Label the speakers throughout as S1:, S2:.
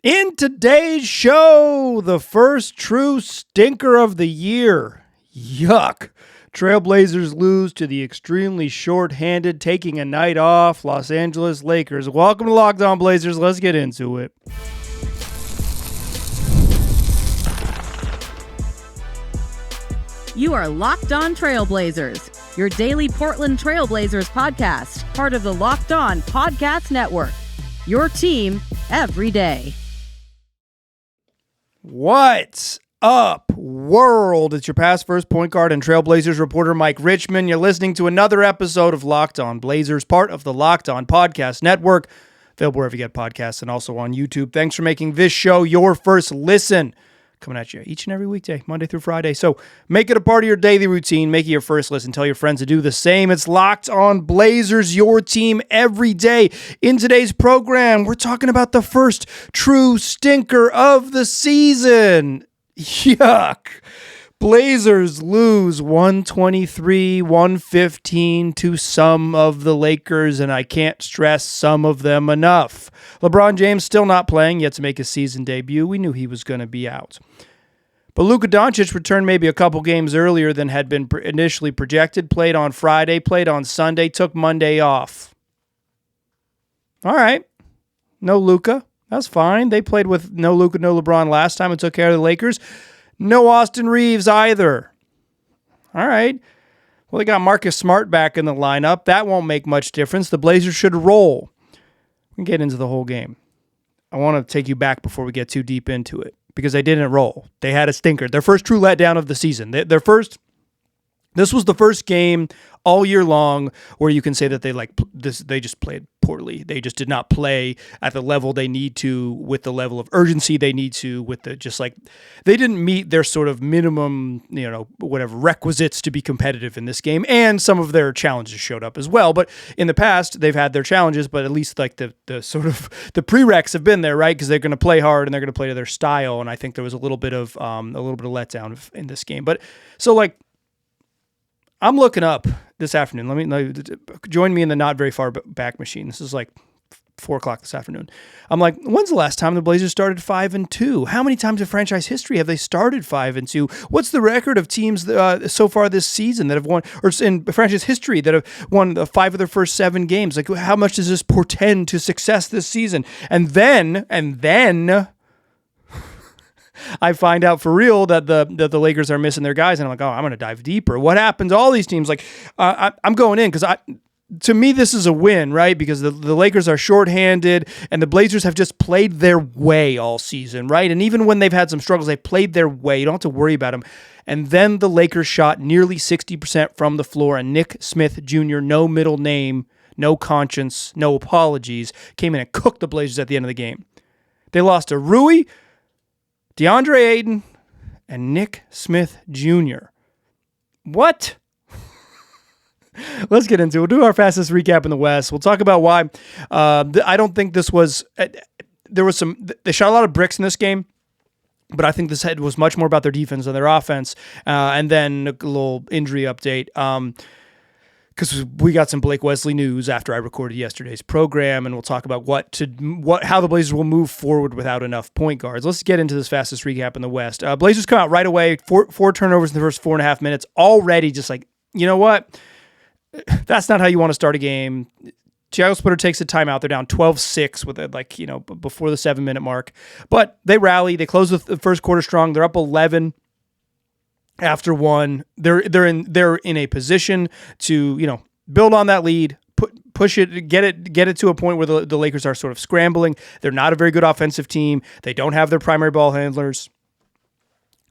S1: In today's show, the first true stinker of the year. Yuck. Trailblazers lose to the extremely short-handed, taking a night off, Los Angeles Lakers. Welcome to Locked On Blazers. Let's get into it.
S2: You are Locked On Trailblazers, your daily Portland Trailblazers podcast, part of the Locked On Podcast Network. Your team every day.
S1: What's up, world? It's your past first point guard and Trailblazers reporter, Mike Richmond. You're listening to another episode of Locked On Blazers, part of the Locked On Podcast Network, available wherever you get podcasts and also on YouTube. Thanks for making this show your first listen. Coming at you each and every weekday, Monday through Friday. So make it a part of your daily routine. Make it your first listen. Tell your friends to do the same. It's Locked On Blazers, your team every day. In today's program, we're talking about the first true stinker of the season. Yuck. Blazers lose 123-115 to some of the Lakers, and I can't stress some of them enough. LeBron James still not playing yet to make his season debut. We knew he was going to be out. But Luka returned maybe a couple games earlier than had been initially projected, played on Friday, played on Sunday, took Monday off. All right. No Luka. That's fine. They played with no Luka, no LeBron last time and took care of the Lakers. No Austin Reaves either. All right. Well, they got Marcus Smart back in the lineup. That won't make much difference. The Blazers should roll. We can get into the whole game. I want to take you back before we get too deep into it because they didn't roll. They had a stinker. Their first true letdown of the season. This was the first game all year long where you can say that they just played poorly. They just did not play at the level they need to, with the level of urgency they need to, with the they didn't meet their sort of minimum, requisites to be competitive in this game. And some of their challenges showed up as well. But in the past, they've had their challenges, but at least like the prereqs have been there, right? Because they're going to play hard and they're going to play to their style. And I think there was a little bit of letdown in this game. But so I'm looking up this afternoon. Join me in the not very far back machine. This is like 4:00 this afternoon. I'm like, when's the last time the Blazers started 5-2? How many times in franchise history have they started 5-2? What's the record of teams so far this season that have won, or in franchise history that have won 5 of their first 7 games? Like, how much does this portend to success this season? And then I find out for real that the Lakers are missing their guys, and I'm like, oh, I'm going to dive deeper. What happened to all these teams? I'm going in because to me, this is a win, right? Because the Lakers are shorthanded, and the Blazers have just played their way all season, right? And even when they've had some struggles, they've played their way. You don't have to worry about them. And then the Lakers shot nearly 60% from the floor, and Nick Smith Jr., no middle name, no conscience, no apologies, came in and cooked the Blazers at the end of the game. They lost to Rui, DeAndre Ayton, and Nick Smith Jr. What? Let's get into it. We'll do our fastest recap in the West. We'll talk about why. I don't think this was... There was they shot a lot of bricks in this game, but I think this was much more about their defense than their offense. And then a little injury update. Because we got some Blake Wesley news after I recorded yesterday's program, and we'll talk about how the Blazers will move forward without enough point guards. Let's get into this fastest recap in the West. Blazers come out right away, four turnovers in the first 4.5 minutes, already just like, you know what? That's not how you want to start a game. Thiago Splitter takes a timeout. They're down 12-6 with it, before the 7-minute mark. But they rally. They close the first quarter strong. They're up 11. After one, they're in a position to build on that lead, push it, get it to a point where the Lakers are sort of scrambling. They're not a very good offensive team. They don't have their primary ball handlers.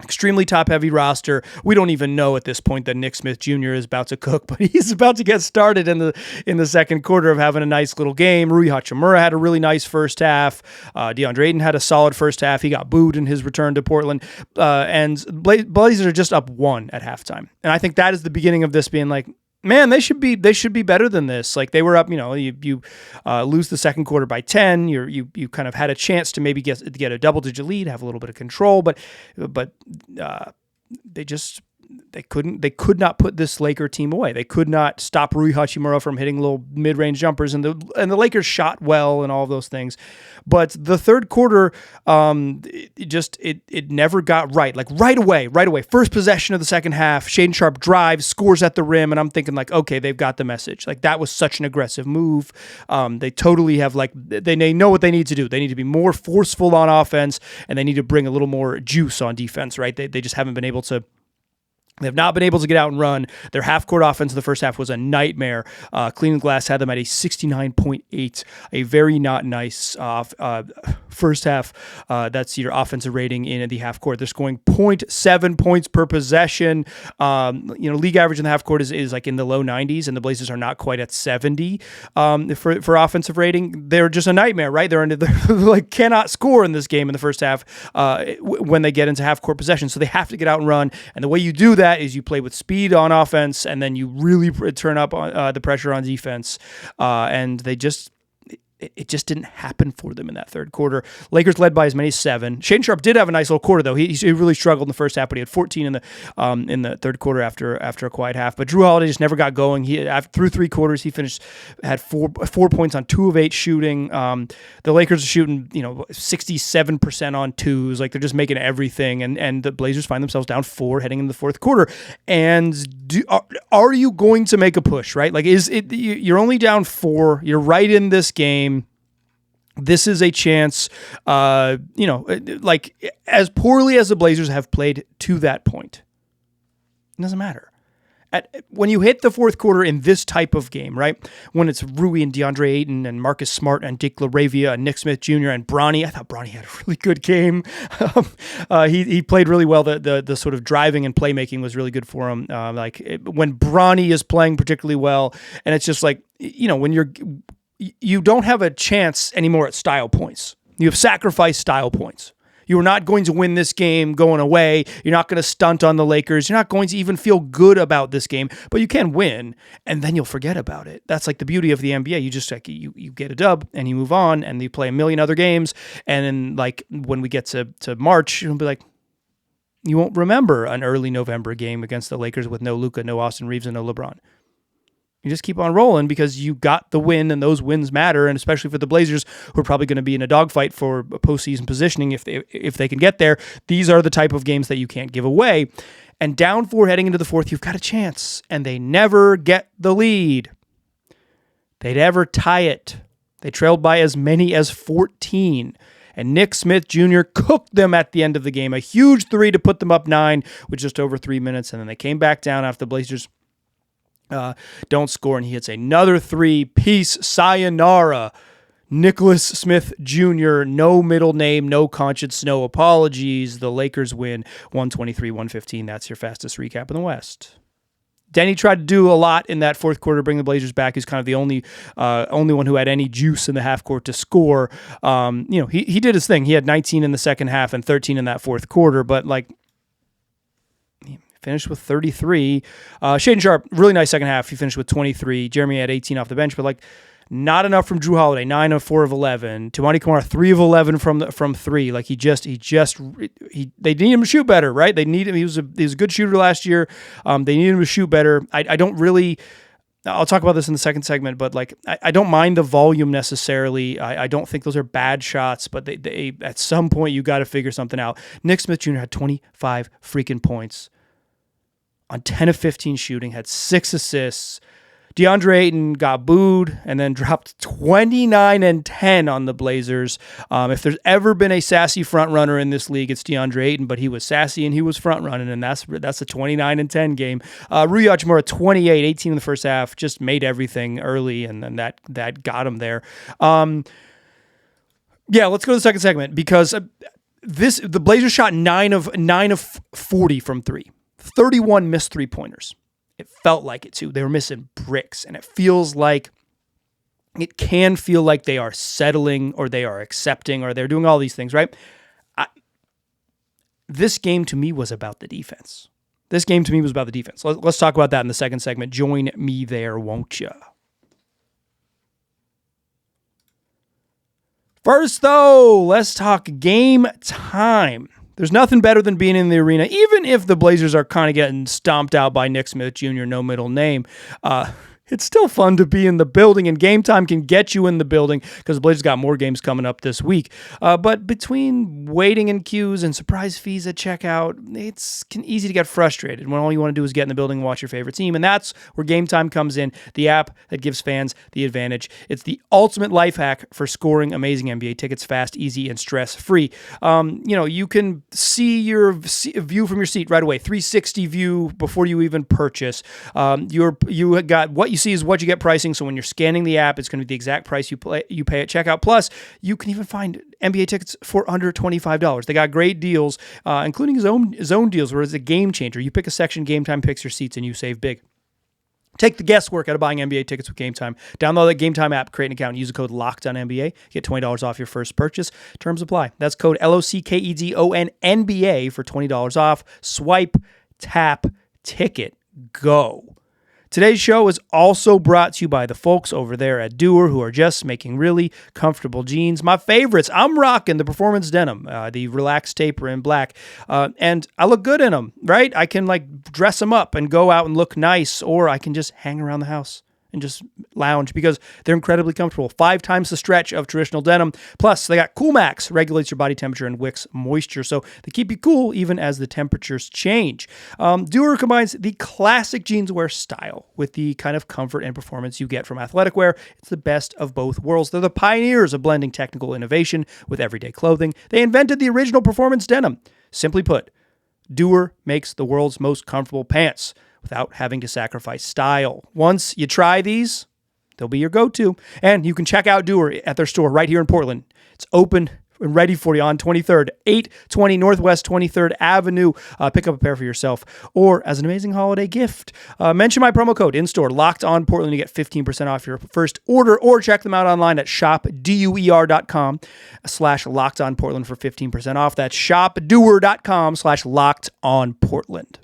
S1: Extremely top-heavy roster. We don't even know at this point that Nick Smith Jr. is about to cook, but he's about to get started in the second quarter of having a nice little game. Rui Hachimura had a really nice first half. DeAndre Ayton had a solid first half. He got booed in his return to Portland. And Blazers are just up 1 at halftime. And I think that is the beginning of this being like, man, they should be better than this. Like, they were up, you lose the second quarter by 10. You kind of had a chance to maybe get a double-digit lead, have a little bit of control, but they just they could not put this Laker team away. They could not stop Rui Hachimura from hitting little mid-range jumpers, and the Lakers shot well and all of those things. But the third quarter, it never got right. Like right away. First possession of the second half, Shaedon Sharpe drives, scores at the rim, and I'm thinking like, okay, they've got the message. Like that was such an aggressive move. They totally have they know what they need to do. They need to be more forceful on offense, and they need to bring a little more juice on defense, right? They just haven't been able to. They've not been able to get out and run. Their half-court offense in the first half was a nightmare. Cleveland Glass had them at a 69.8, a very not nice first half. That's your offensive rating in the half-court. They're scoring 0.7 points per possession. League average in the half-court is like in the low 90s, and the Blazers are not quite at 70 for offensive rating. They're just a nightmare, right? They're like cannot score in this game in the first half when they get into half-court possession. So they have to get out and run, and the way you do that is you play with speed on offense, and then you really turn up on the pressure on defense. And it just didn't happen for them in that third quarter. Lakers led by as many as 7. Shaedon Sharpe did have a nice little quarter though. He really struggled in the first half, but he had 14 in the third quarter after a quiet half. But Jrue Holiday just never got going. Through 3 quarters, he had 4 points on 2 of 8 shooting. The Lakers are shooting 67% on twos. Like they're just making everything, and the Blazers find themselves down 4 heading into the fourth quarter. And are you going to make a push? Right? Like you're only down 4. You're right in this game. This is a chance, like as poorly as the Blazers have played to that point, it doesn't matter. When you hit the fourth quarter in this type of game, right, when it's Rui and DeAndre Ayton and Marcus Smart and Dick LaRavia and Nick Smith Jr. and Bronny, I thought Bronny had a really good game. He played really well. The sort of driving and playmaking was really good for him. When Bronny is playing particularly well, and it's just like, when you don't have a chance anymore at style points. You have sacrificed style points. You are not going to win this game going away. You're not going to stunt on the Lakers. You're not going to even feel good about this game, but you can win, and then you'll forget about it. That's like the beauty of the NBA. You just you get a dub, and you move on, and you play a million other games, and then like when we get to March, you'll be like, you won't remember an early November game against the Lakers with no Luka, no Austin Reaves, and no LeBron. You just keep on rolling because you got the win, and those wins matter, and especially for the Blazers, who are probably going to be in a dogfight for postseason positioning if they can get there. These are the type of games that you can't give away. And down 4 heading into the fourth, you've got a chance, and they never get the lead. They never tie it. They trailed by as many as 14. And Nick Smith Jr. cooked them at the end of the game. A huge 3 to put them up 9 with just over 3 minutes, and then they came back down after the Blazers don't score, and he hits another 3-piece sayonara. Nicholas Smith Jr., no middle name, no conscience, no apologies. The Lakers win 123-115. That's your fastest recap in the West. Denny tried to do a lot in that fourth quarter, bring the Blazers back. He's kind of the only one who had any juice in the half court to score. He did his thing. He had 19 in the second half and 13 in that fourth quarter, but finished with 33. Shaedon Sharpe, really nice second half. He finished with 23. Jeremy had 18 off the bench, but not enough from Jrue Holiday. 9 of 4 of 11. Toumani Camara 3 of 11 from 3. They need him to shoot better, right? They need him. He was a good shooter last year. They need him to shoot better. I don't really. I'll talk about this in the second segment, but I don't mind the volume necessarily. I don't think those are bad shots, but they at some point you got to figure something out. Nick Smith Jr. had 25 freaking points on 10 of 15 shooting, had 6 assists. DeAndre Ayton got booed and then dropped 29 and 10 on the Blazers. If there's ever been a sassy front runner in this league, it's DeAndre Ayton, but he was sassy and he was front running, and that's a 29 and 10 game. Rui Hachimura 28, 18 in the first half, just made everything early, and then that got him there. Let's go to the second segment because the Blazers shot 9 of 40 from 3. 31 missed 3-pointers. It felt like it too. They were missing bricks, and it can feel like they are settling or they are accepting or they're doing all these things, right? This game to me was about the defense. Let's talk about that in the second segment. Join me there, won't you? First, though, let's talk game time. There's nothing better than being in the arena, even if the Blazers are kind of getting stomped out by Nick Smith Jr., no middle name. It's still fun to be in the building, and Game Time can get you in the building because the Blazers got more games coming up this week. But between waiting in queues and surprise fees at checkout, it's easy to get frustrated when all you want to do is get in the building and watch your favorite team. And that's where Game Time comes in, the app that gives fans the advantage. It's the ultimate life hack for scoring amazing NBA tickets fast, easy, and stress-free. You can see your view from your seat right away, 360 view before you even purchase. You got what you see is what you get pricing. So when you're scanning the app, it's going to be the exact price you pay at checkout. Plus, you can even find NBA tickets for under $25. They got great deals, including his own deals where it's a game changer. You pick a section, Game Time picks your seats, and you save big. Take the guesswork out of buying NBA tickets with Game Time. Download the Game Time app, create an account, and use the code LOCKEDONNBA. Get $20 off your first purchase. Terms apply. That's code LOCKEDONNBA for $20 off. Swipe, tap, ticket, go. Today's show is also brought to you by the folks over there at Doer who are just making really comfortable jeans. My favorites. I'm rocking the Performance Denim, the relaxed taper in black, and I look good in them, right? I can dress them up and go out and look nice, or I can just hang around the house and just lounge because they're incredibly comfortable. 5 times the stretch of traditional denim. Plus, they got Cool Max, regulates your body temperature and wicks moisture, so they keep you cool even as the temperatures change. Doer combines the classic jeanswear style with the kind of comfort and performance you get from athletic wear. It's the best of both worlds. They're the pioneers of blending technical innovation with everyday clothing. They invented the original performance denim. Simply put, Doer makes the world's most comfortable pants without having to sacrifice style. Once you try these, they'll be your go-to. And you can check out Doer at their store right here in Portland. It's open and ready for you on 23rd, 820 Northwest 23rd Avenue. Pick up a pair for yourself or as an amazing holiday gift. Mention my promo code in-store, Locked On Portland, to get 15% off your first order, or check them out online at shopdoer.com/LockedOnPortland for 15% off. That's shopdoer.com/LockedOnPortland.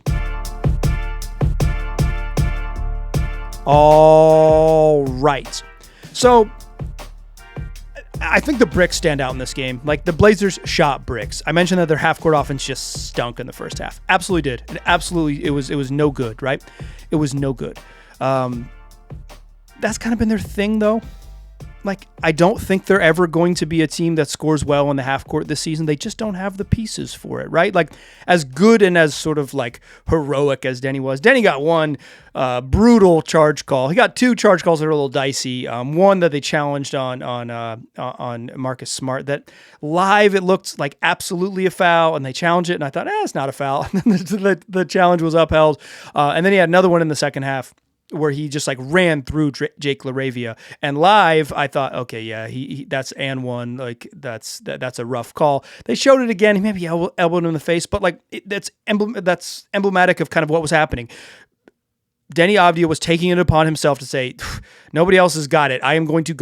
S1: All right. So I think the bricks stand out in this game. The Blazers shot bricks. I mentioned that their half-court offense just stunk in the first half. Absolutely did. It was no good, right? It was no good. That's kind of been their thing, though. I don't think they're ever going to be a team that scores well in the half court this season. They just don't have the pieces for it, right? As good and as sort of heroic as Denny was. Denny got one brutal charge call. He got 2 charge calls that are a little dicey. One that they challenged on Marcus Smart. That live it looked like absolutely a foul, and they challenged it, and I thought, it's not a foul. And then the challenge was upheld. And then he had another one in the second half where he just ran through Jake LaRavia, and live I thought, okay, yeah, he that's and one, that's a rough call. They showed it again. He maybe elbowed him in the face, but that's emblematic of kind of what was happening. Denny Avdia was taking it upon himself to say, nobody else has got it. I'm going to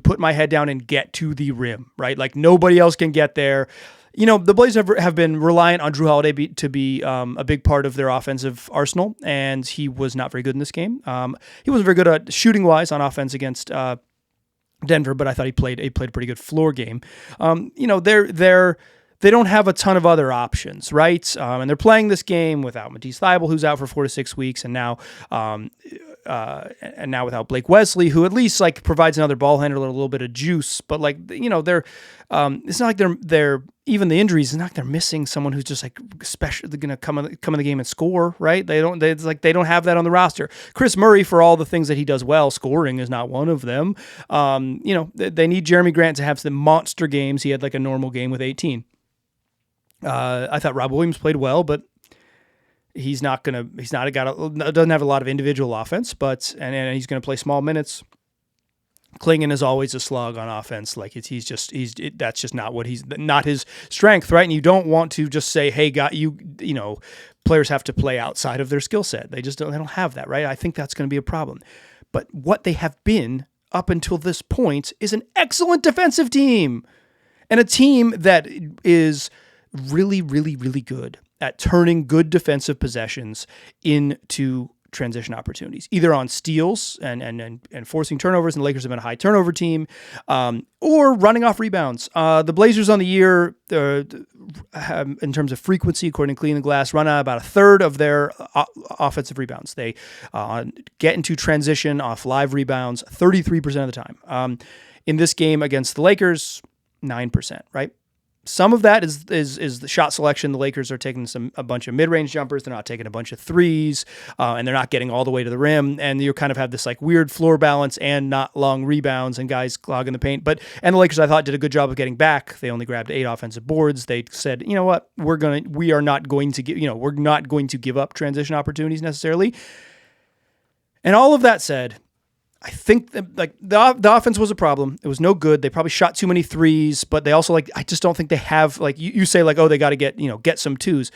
S1: put my head down and get to the rim, right? Nobody else can get there. The Blazers have been reliant on Drew Holiday to be a big part of their offensive arsenal, and he was not very good in this game. He wasn't very good at shooting-wise on offense against Denver, but I thought he played a pretty good floor game. They don't have a ton of other options, right? And they're playing this game without Matisse Thybulle, who's out for 4 to 6 weeks, and now without Blake Wesley, who at least provides another ball handler, a little bit of juice. But they're it's not like they're even the injuries. It's not like they're missing someone who's just especially going to come in the game and score, right? They don't have that on the roster. Chris Murray, for all the things that he does well, scoring is not one of them. They need Jeremy Grant to have some monster games. He had a normal game with 18. I thought Rob Williams played well, but doesn't have a lot of individual offense, and he's going to play small minutes. Klingon is always a slug on offense. That's just not his strength, right? And you don't want to just say, hey, players have to play outside of their skill set. They don't have that, right? I think that's going to be a problem. But what they have been up until this point is an excellent defensive team, and a team that is really, really, really good at turning good defensive possessions into transition opportunities, either on steals and forcing turnovers, and the Lakers have been a high turnover team, or running off rebounds. The Blazers on the year, in terms of frequency, according to Clean the Glass, run out about a third of their offensive rebounds. They get into transition off live rebounds 33% of the time. In this game against the Lakers, 9%, right? Some of that is the shot selection. The Lakers are taking a bunch of mid-range jumpers. They're not taking a bunch of threes, and they're not getting all the way to the rim. And you kind of have this like weird floor balance and not long rebounds and guys clogging the paint. And the Lakers, I thought, did a good job of getting back. They only grabbed 8 offensive boards. They said, you know what, we're not going to give up transition opportunities necessarily. And all of that said, I think that the offense was a problem. It was no good. They probably shot too many threes, but they also I just don't think they have you say oh, they got to get some twos.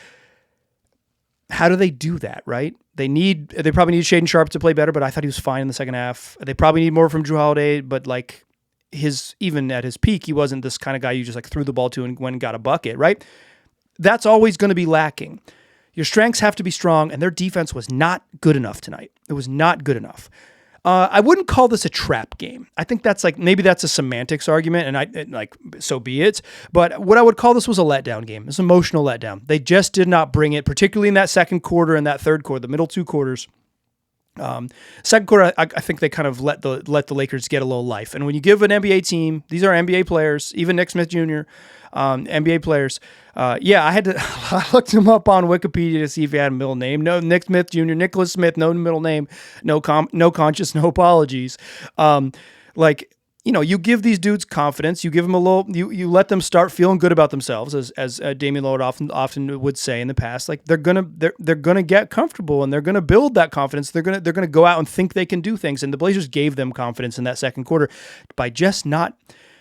S1: How do they do that, right? They probably need Shaedon Sharpe to play better, but I thought he was fine in the second half. They probably need more from Jrue Holiday, but even at his peak, he wasn't this kind of guy you just threw the ball to and went and got a bucket, right? That's always going to be lacking. Your strengths have to be strong, and their defense was not good enough tonight. It was not good enough. I wouldn't call this a trap game. I think that's maybe that's a semantics argument, and so be it. But what I would call this was a letdown game. It's an emotional letdown. They just did not bring it, particularly in that second quarter and that third quarter, the middle 2 quarters. Second quarter, I think they kind of let the Lakers get a little life. And when you give an NBA team, these are NBA players, even Nick Smith Jr., NBA players. I looked him up on Wikipedia to see if he had a middle name. No, Nick Smith Jr., Nicholas Smith, no middle name, no conscious, no apologies. You give these dudes confidence. You give them a little. You let them start feeling good about themselves, as Damian Lillard often would say in the past. They're gonna get comfortable and they're gonna build that confidence. They're gonna go out and think they can do things. And the Blazers gave them confidence in that second quarter by just not.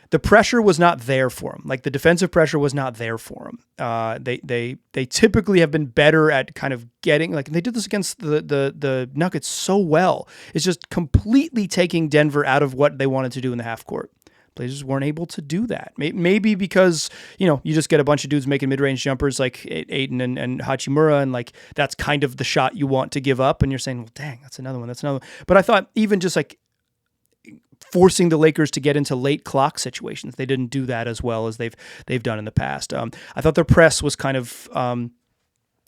S1: The pressure was not there for them. The defensive pressure was not there for them. They typically have been better at kind of getting, they did this against the Nuggets so well. It's just completely taking Denver out of what they wanted to do in the half court. Blazers weren't able to do that. Maybe because, you just get a bunch of dudes making mid-range jumpers like Ayton and Hachimura, and that's kind of the shot you want to give up. And you're saying, well, dang, that's another one. But I thought even just forcing the Lakers to get into late clock situations, they didn't do that as well as they've done in the past. I thought their press was kind of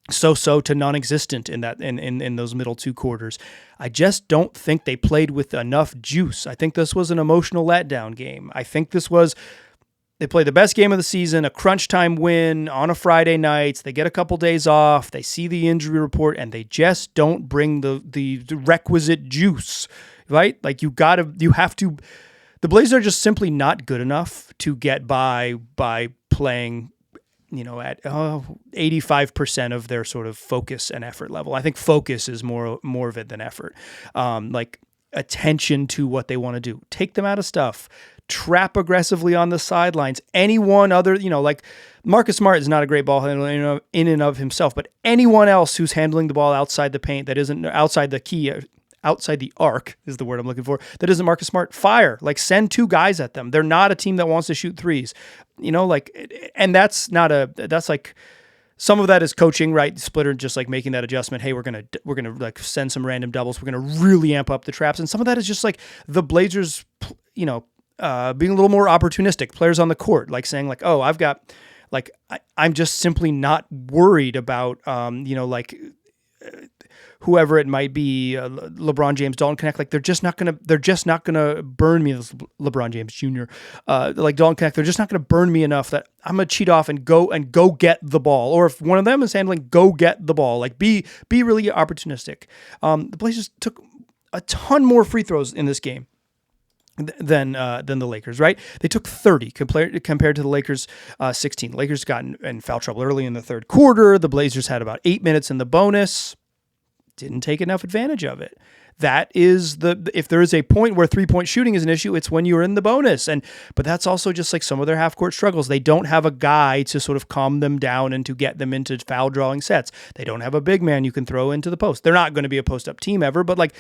S1: so to non-existent in those middle 2 quarters. I just don't think they played with enough juice. I think this was an emotional letdown game. I think they played the best game of the season, a crunch time win on a Friday night. They get a couple days off. They see the injury report, and they just don't bring the requisite juice. Right? The Blazers are just simply not good enough to get by playing, at 85% of their sort of focus and effort level. I think focus is more of it than effort. Attention to what they want to do. Take them out of stuff. Trap aggressively on the sidelines. Anyone other, Marcus Smart is not a great ball handler in and of himself, but anyone else who's handling the ball outside the paint that isn't outside the key, outside the arc is the word I'm looking for, that isn't Marcus Smart, fire. Send 2 guys at them. They're not a team that wants to shoot threes. And that's some of that is coaching, right? Splitter just making that adjustment. Hey, we're gonna send some random doubles. We're gonna really amp up the traps. And some of that is just the Blazers, being a little more opportunistic. Players on the court, saying oh, I've got, I'm just simply not worried about, whoever it might be, LeBron James, Dalton Knecht, they're just not gonna burn me. This LeBron James Jr., Dalton Knecht, they're just not gonna burn me enough that I'm gonna cheat off and go get the ball. Or if one of them is handling, go get the ball. Be really opportunistic. The Blazers took a ton more free throws in this game than the Lakers, right? They took 30 compared to the Lakers 16. The Lakers got in foul trouble early in the third quarter. The Blazers had about 8 minutes in the bonus. Didn't take enough advantage of it. That is if there is a point where 3-point shooting is an issue, it's when you're in the bonus. But that's also just some of their half-court struggles. They don't have a guy to sort of calm them down and to get them into foul drawing sets. They don't have a big man you can throw into the post. They're not going to be a post-up team ever, but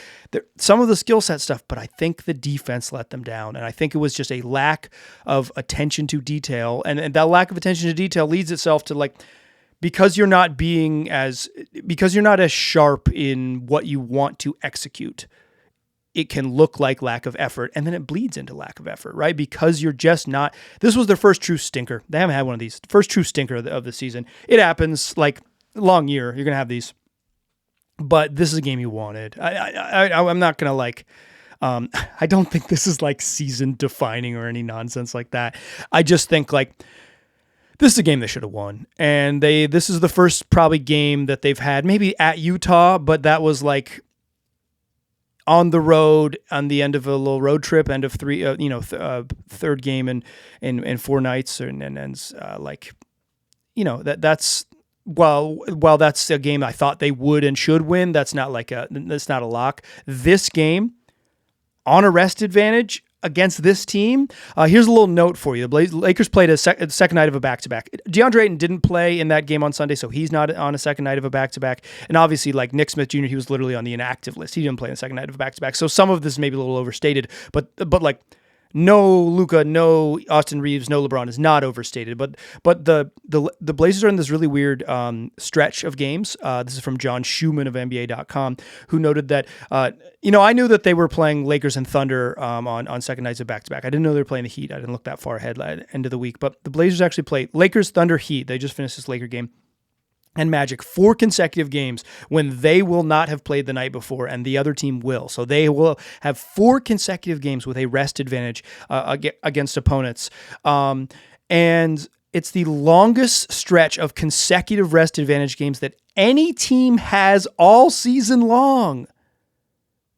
S1: some of the skill set stuff, but I think the defense let them down. And I think it was just a lack of attention to detail. And that lack of attention to detail leads itself to because you're not as sharp in what you want to execute, it can look like lack of effort, and then it bleeds into lack of effort, right? Because you're just not. This was their first true stinker. They haven't had one of these. First true stinker of the season. It happens, like, long year. You're gonna have these, but this is a game you wanted. I'm not gonna like. I don't think this is like season defining or any nonsense like that. I just think like this is a game they should have won, and this is the first probably game that they've had, maybe at Utah, but that was like on the road on the end of a little road trip, end of third game in 4 nights, and like, you know, that's while that's a game I thought they would and should win. That's not a lock. This game on a rest advantage against this team. Here's a little note for you. The Lakers played a second night of a back-to-back. DeAndre Ayton didn't play in that game on Sunday, so he's not on a second night of a back-to-back. And obviously, like Nick Smith Jr., he was literally on the inactive list. He didn't play in the second night of a back-to-back. So some of this may be a little overstated, but like, no Luka, no Austin Reaves, no LeBron is not overstated. But the Blazers are in this really weird stretch of games. This is from John Schumann of NBA.com, who noted that, I knew that they were playing Lakers and Thunder on second nights of back-to-back. I didn't know they were playing the Heat. I didn't look that far ahead at the end of the week. But the Blazers actually played Lakers, Thunder, Heat. They just finished this Laker game. And Magic, 4 consecutive games when they will not have played the night before and the other team will. So they will have 4 consecutive games with a rest advantage against opponents. And it's the longest stretch of consecutive rest advantage games that any team has all season long.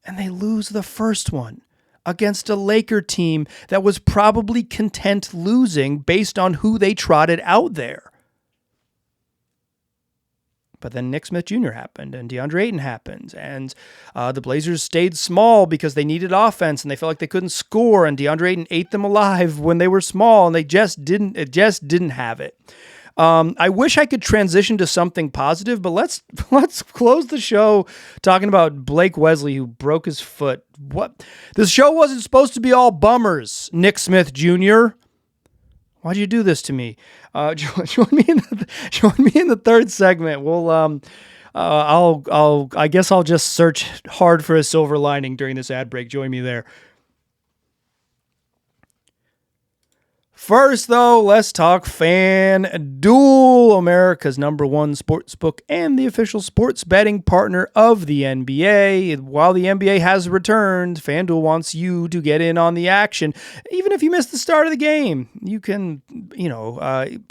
S1: And they lose the first one against a Laker team that was probably content losing based on who they trotted out there. But then Nick Smith Jr. happened, and DeAndre Ayton happened, and the Blazers stayed small because they needed offense, and they felt like they couldn't score, and DeAndre Ayton ate them alive when they were small, and they just didn't have it. I wish I could transition to something positive, but let's close the show talking about Blake Wesley, who broke his foot. What? This show wasn't supposed to be all bummers, Nick Smith Jr. Why'd you do this to me? Join me in the third segment. We'll I guess I'll just search hard for a silver lining during this ad break. Join me there. First, though, let's talk FanDuel, America's #1 sportsbook and the official sports betting partner of the NBA. While the NBA has returned, FanDuel wants you to get in on the action. Even if you missed the start of the game, you can,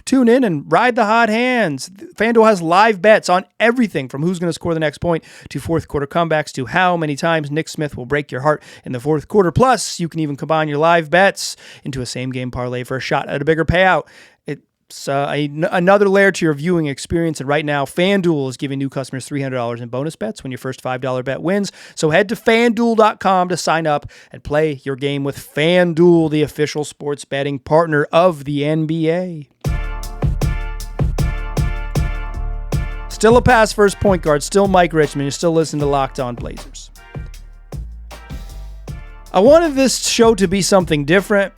S1: tune in and ride the hot hands. FanDuel has live bets on everything from who's going to score the next point to fourth quarter comebacks to how many times Nick Smith will break your heart in the fourth quarter. Plus, you can even combine your live bets into a same-game parlay for a shot at a bigger payout. It's another layer to your viewing experience, and right now FanDuel is giving new customers $300 in bonus bets when your first $5 bet wins. So head to FanDuel.com to sign up and play your game with FanDuel, the official sports betting partner of the NBA. Still a pass first point guard, still Mike Richmond. You're still listening to Locked On Blazers. I wanted this show to be something different.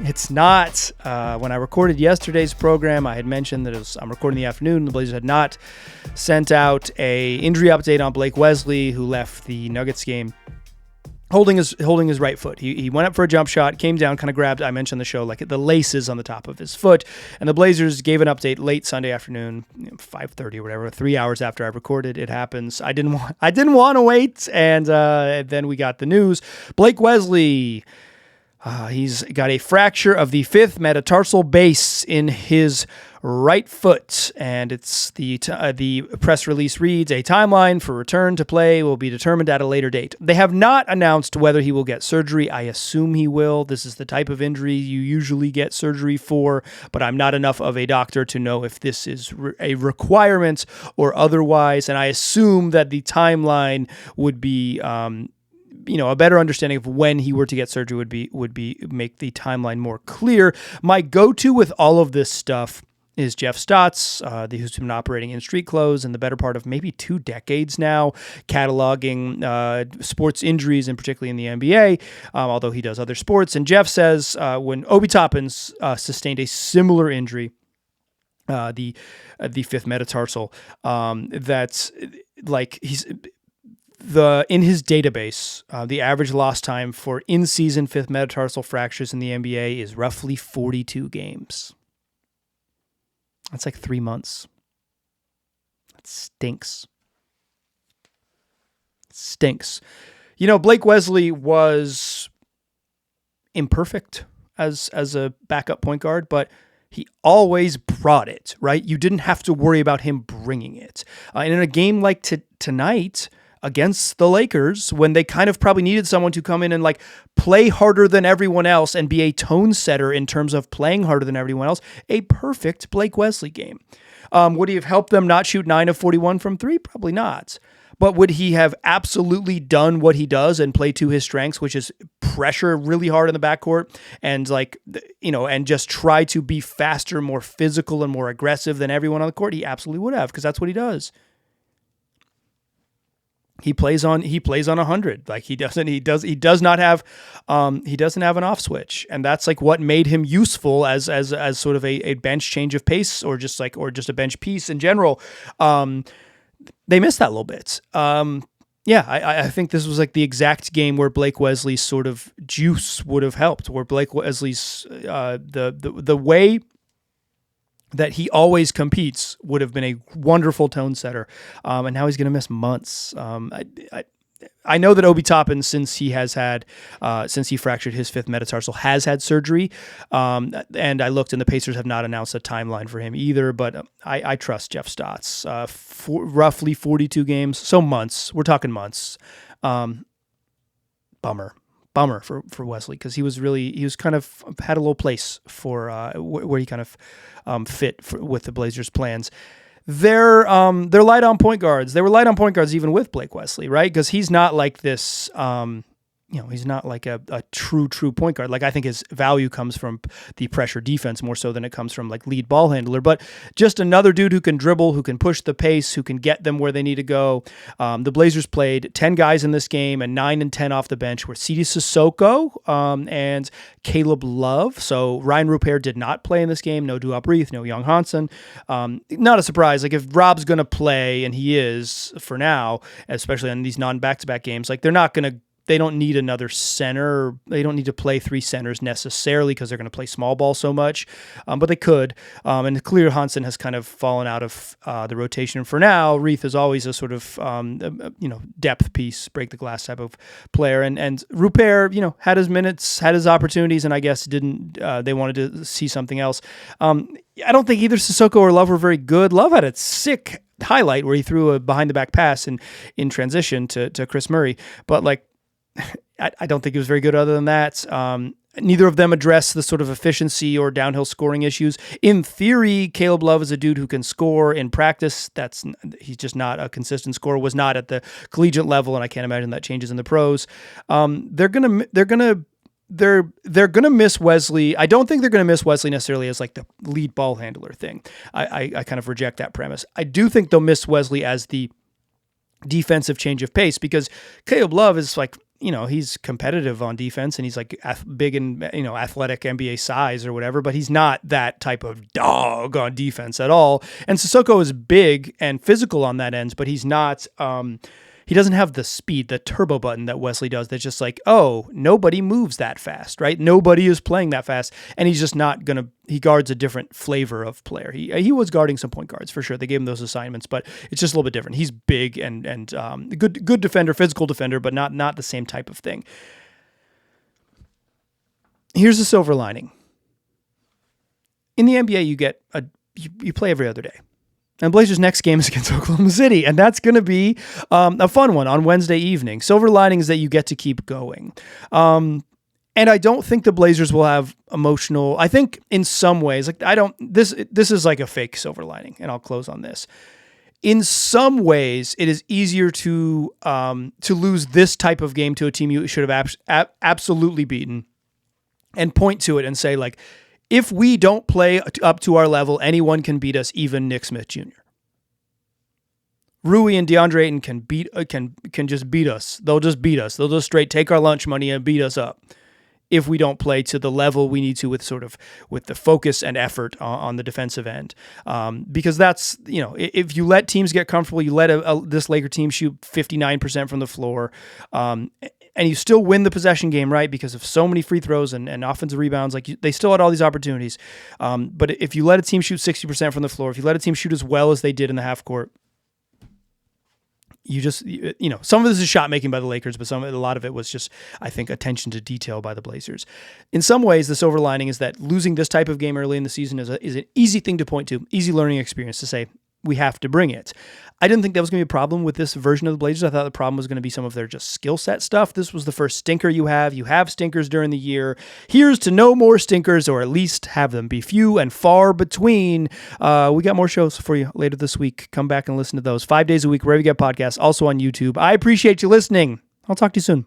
S1: It's not. When I recorded yesterday's program, I had mentioned that I'm recording in the afternoon. The Blazers had not sent out a injury update on Blake Wesley, who left the Nuggets game holding his right foot. He went up for a jump shot, came down, kind of grabbed, I mentioned the show, like the laces on the top of his foot. And the Blazers gave an update late Sunday afternoon, 5:30 or whatever, 3 hours after I recorded. It happens. I didn't want to wait, and then we got the news. Blake Wesley. He's got a fracture of the 5th metatarsal base in his right foot, and it's the press release reads, a timeline for return to play will be determined at a later date. They have not announced whether he will get surgery. I assume he will. This is the type of injury you usually get surgery for, but I'm not enough of a doctor to know if this is a requirement or otherwise, and I assume that the timeline would be a better understanding of when he were to get surgery would be make the timeline more clear. My go-to with all of this stuff is Jeff Stotts, who's been operating in street clothes in the better part of maybe 2 decades now, cataloging sports injuries, and particularly in the NBA, although he does other sports. And Jeff says when Obi Toppin sustained a similar injury the fifth metatarsal. That's like in his database, the average lost time for in-season fifth metatarsal fractures in the NBA is roughly 42 games. That's like 3 months. That stinks. Stinks. Blake Wesley was imperfect as a backup point guard, but he always brought it, right? You didn't have to worry about him bringing it. And in a game like tonight against the Lakers, when they kind of probably needed someone to come in and like play harder than everyone else and be a tone setter in terms of playing harder than everyone else, a perfect Blake Wesley game. Would he have helped them not shoot 9 of 41 from three? Probably not. But would he have absolutely done what he does and play to his strengths, which is pressure really hard in the backcourt and and just try to be faster, more physical, and more aggressive than everyone on the court? He absolutely would have, because that's what he does. He plays on 100. Like he doesn't have an off switch. And that's like what made him useful as sort of a bench change of pace or just a bench piece in general. They missed that a little bit. I think this was like the exact game where Blake Wesley's sort of juice would have helped, where Blake Wesley's the way that he always competes would have been a wonderful tone setter. And now he's going to miss months. I know that Obi Toppin, since he fractured his fifth metatarsal, has had surgery. And I looked, and the Pacers have not announced a timeline for him either, but I trust Jeff Stotts. Roughly 42 games, so months. We're talking months. Bummer for Wesley, because he was kind of had a little place for where he kind of fit with the Blazers' plans. They're light on point guards. They were light on point guards even with Blake Wesley, right? Because he's not like this. He's not like a true point guard. Like, I think his value comes from the pressure defense more so than it comes from like lead ball handler. But just another dude who can dribble, who can push the pace, who can get them where they need to go. The Blazers played 10 guys in this game, and 9 and 10 off the bench were Sidi Sissoko and Caleb Love. So Ryan Rupert did not play in this game. No Duop Reith, no Young Hansen. Not a surprise. Like, if Rob's going to play, and he is for now, especially on these non-back-to-back games, like they don't need another center. They don't need to play 3 centers necessarily, because they're going to play small ball so much, but they could. And clear Hansen has kind of fallen out of the rotation for now. Reith is always a sort of depth piece, break the glass type of player. And Rupert, had his minutes, had his opportunities, and I guess didn't. They wanted to see something else. I don't think either Sissoko or Love were very good. Love had a sick highlight where he threw a behind the back pass in transition to Chris Murray, but like, I don't think it was very good other than that. Neither of them address the sort of efficiency or downhill scoring issues. In theory, Caleb Love is a dude who can score. In practice, he's just not a consistent scorer, was not at the collegiate level, and I can't imagine that changes in the pros. They're gonna miss Wesley. I don't think they're gonna miss Wesley necessarily as like the lead ball handler thing. I kind of reject that premise. I do think they'll miss Wesley as the defensive change of pace, because Caleb Love is like, he's competitive on defense, and he's like big and, athletic NBA size or whatever, but he's not that type of dog on defense at all. And Sissoko is big and physical on that end, but he's not, he doesn't have the speed, the turbo button that Wesley does. That's just like, oh, nobody moves that fast, right? Nobody is playing that fast. And he's just not he guards a different flavor of player. He was guarding some point guards for sure. They gave him those assignments, but it's just a little bit different. He's big and good defender, physical defender, but not the same type of thing. Here's the silver lining. In the NBA, you play every other day. And Blazers' next game is against Oklahoma City, and that's going to be a fun one on Wednesday evening. Silver lining is that you get to keep going. And I don't think the Blazers will have emotional. I think in some ways, like this is like a fake silver lining, and I'll close on this. In some ways, it is easier to lose this type of game to a team you should have absolutely beaten, and point to it and say, like, if we don't play up to our level, anyone can beat us, even Nick Smith Jr. Rui and DeAndre Ayton can just beat us. They'll just beat us. They'll just straight take our lunch money and beat us up. if we don't play to the level we need to with the focus and effort on the defensive end. Because that's, if you let teams get comfortable, you let this Laker team shoot 59% from the floor, and you still win the possession game, right? Because of so many free throws and offensive rebounds, they still had all these opportunities. But if you let a team shoot 60% from the floor, if you let a team shoot as well as they did in the half court, some of this is shot making by the Lakers, but a lot of it was just, I think, attention to detail by the Blazers. In some ways, the silver lining is that losing this type of game early in the season is an easy thing to point to, easy learning experience to say, we have to bring it. I didn't think that was going to be a problem with this version of the Blazers. I thought the problem was going to be some of their just skill set stuff. This was the first stinker you have. You have stinkers during the year. Here's to no more stinkers, or at least have them be few and far between. We got more shows for you later this week. Come back and listen to those 5 days a week, wherever you get podcasts, also on YouTube. I appreciate you listening. I'll talk to you soon.